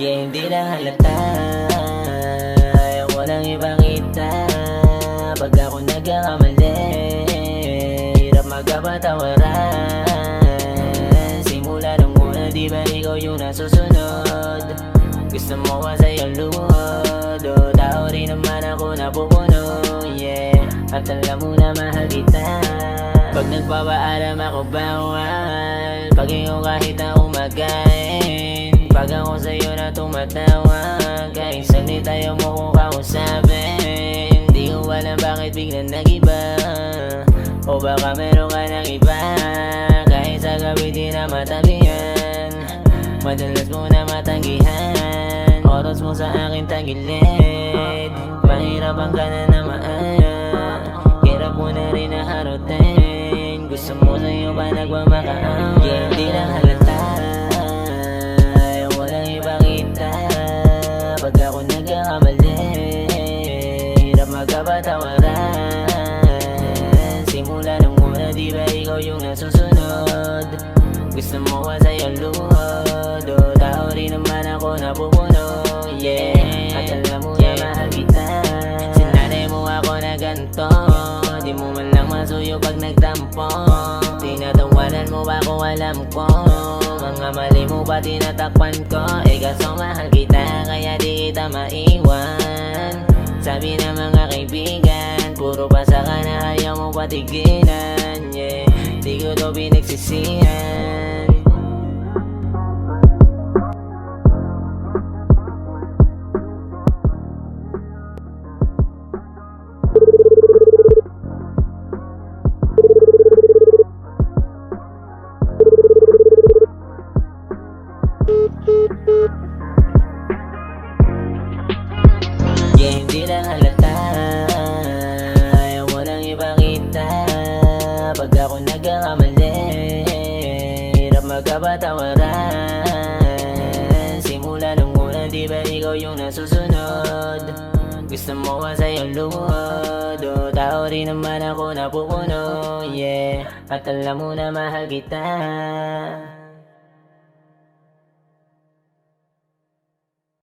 Yeah, hindi lang halata, ayoko nang ipakita. Pag ako nagkakamali, hirap magkapatawaran. Simula nung una, di ba ikaw yung nasusunod? Gusto mo ba sa'yo luhod? O tao rin naman ako napupuno, yeah. At alam mo na mahal kita. Pag nagpapaalam ako bawal, pag ikaw kahit na umagain. Pag ako sa'yo na tumatawag, kahit saglit tayo mo kung kausapin. Di ko alam bakit biglang nag-iba, o baka meron ka ng iba. Kahit sa gabi di na matabihan, madalas mo na matanggihan. Oras mo sa akin tagilid, pahirapan ka na naman. Hirap mo na rin na harutin, gusto mo sa'yo pa nagmamakaan. Yeah, hindi lang halata, ayoko lang ipakita. Pag ako nagkakamali, hirap magkapatawaran. Simula nung una, di ba ikaw yung nasusunod? Gusto mo ba sa'yo luhod? O tao rin naman ako napupuno, yeah. At alam mo na mahal kita. Sinanay mo ako na ganito, di mo man lang masuyo pag nagtampo. Tinatawanan mo ba kung alam ko? Mga mali mo ba tinatakpan ko? Kaso mahal kita, kaya di kita maiwan. Sabi ng mga kaibigan, puro pasa ka na ayaw mo patigilan, yeah. Di ko to pinagsisihan. Yeah, hindi lang halata, ayoko nang ipakita. Pag ako nagkakamali, hirap magkapatawaran. Simula nung una, di ba ikaw yung nasusunod? Gusto mo ba sa'yo luhod? O tao rin naman ako napupuno, yeah. At alam mo na mahal kita.